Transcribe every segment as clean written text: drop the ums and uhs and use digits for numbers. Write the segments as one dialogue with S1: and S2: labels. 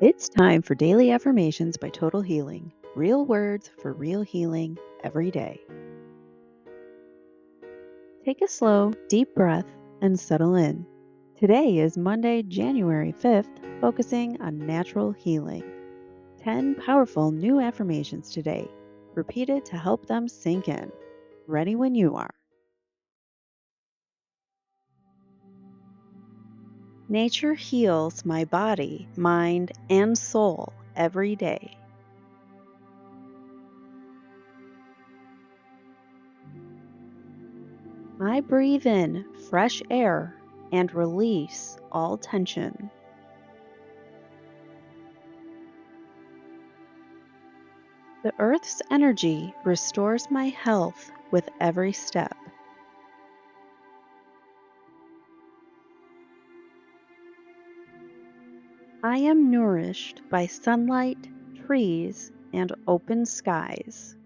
S1: It's time for Daily Affirmations by Total Healing. Real words for real healing every day. Take a slow, deep breath and settle in. Today is Monday, January 5th, focusing on natural healing. 10 powerful new affirmations today, repeated to help them sink in. Ready when you are. Nature heals my body, mind, and soul every day. I breathe in fresh air and release all tension. The earth's energy restores my health with every step. I am nourished by sunlight, trees, and open skies.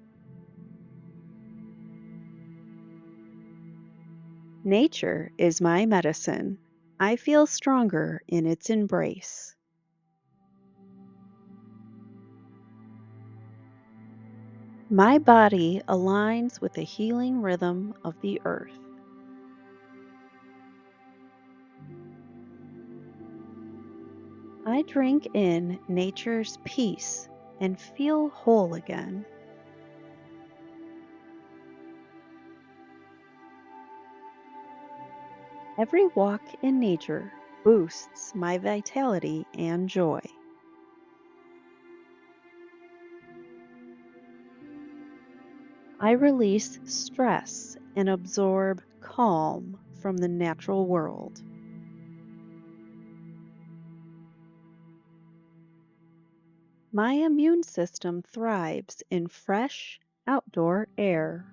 S1: Nature is my medicine. I feel stronger in its embrace. My body aligns with the healing rhythm of the earth. I drink in nature's peace and feel whole again. Every walk in nature boosts my vitality and joy. I release stress and absorb calm from the natural world. My immune system thrives in fresh, outdoor air.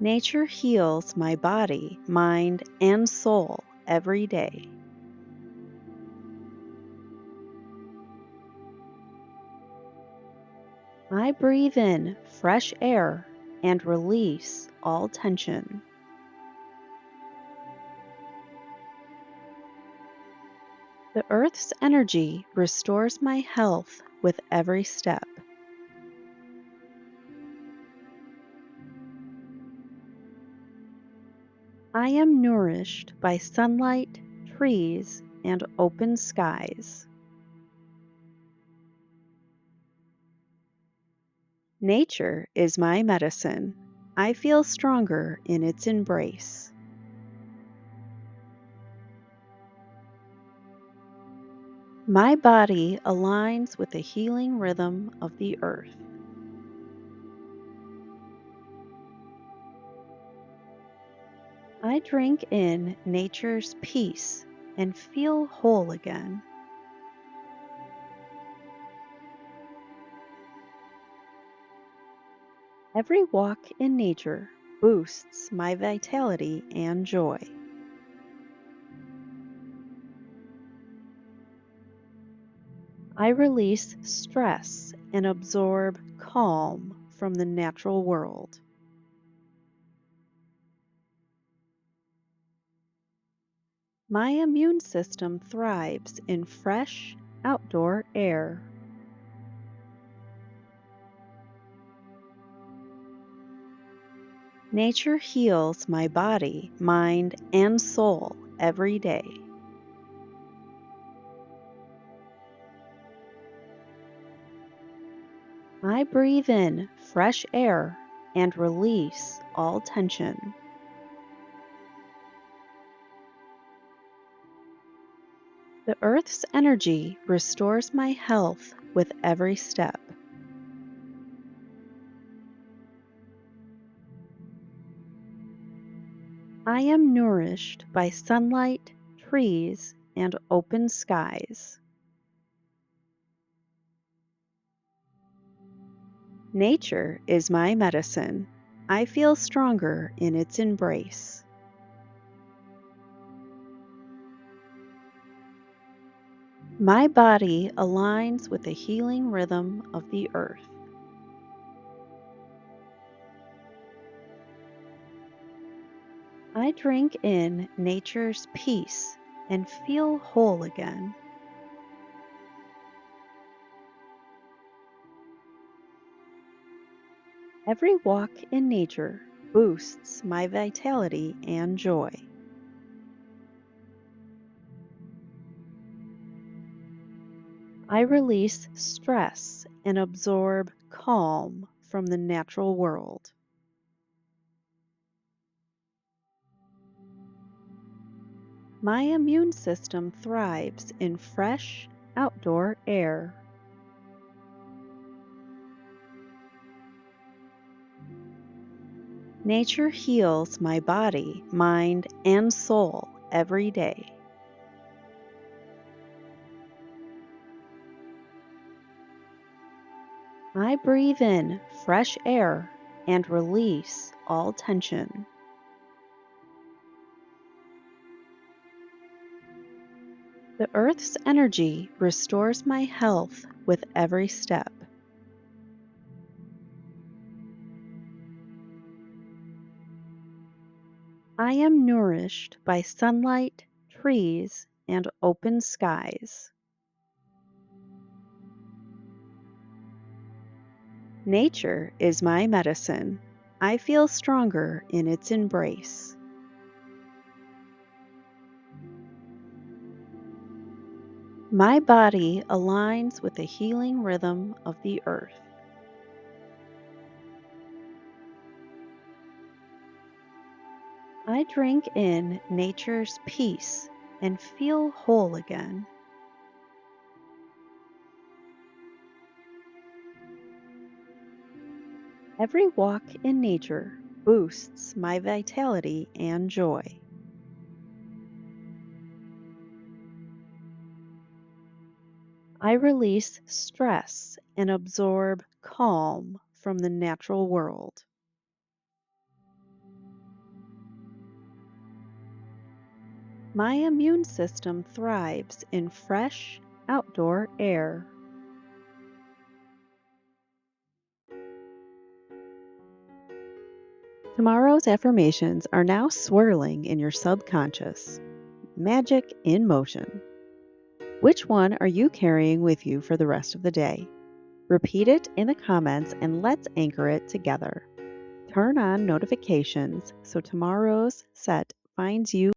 S1: Nature heals my body, mind, and soul every day. I breathe in fresh air and release all tension. The earth's energy restores my health with every step. I am nourished by sunlight, trees, and open skies. Nature is my medicine. I feel stronger in its embrace. My body aligns with the healing rhythm of the earth. I drink in nature's peace and feel whole again. Every walk in nature boosts my vitality and joy. I release stress and absorb calm from the natural world. My immune system thrives in fresh, outdoor air. Nature heals my body, mind, and soul every day. I breathe in fresh air and release all tension. The earth's energy restores my health with every step. I am nourished by sunlight, trees, and open skies. Nature is my medicine. I feel stronger in its embrace. My body aligns with the healing rhythm of the earth. I drink in nature's peace and feel whole again. Every walk in nature boosts my vitality and joy. I release stress and absorb calm from the natural world. My immune system thrives in fresh, outdoor air. Nature heals my body, mind, and soul every day. I breathe in fresh air and release all tension. The earth's energy restores my health with every step. I am nourished by sunlight, trees, and open skies. Nature is my medicine. I feel stronger in its embrace. My body aligns with the healing rhythm of the earth. I drink in nature's peace and feel whole again. Every walk in nature boosts my vitality and joy. I release stress and absorb calm from the natural world. My immune system thrives in fresh, outdoor air. Tomorrow's affirmations are now swirling in your subconscious. Magic in motion. Which one are you carrying with you for the rest of the day? Repeat it in the comments and let's anchor it together. Turn on notifications so tomorrow's set finds you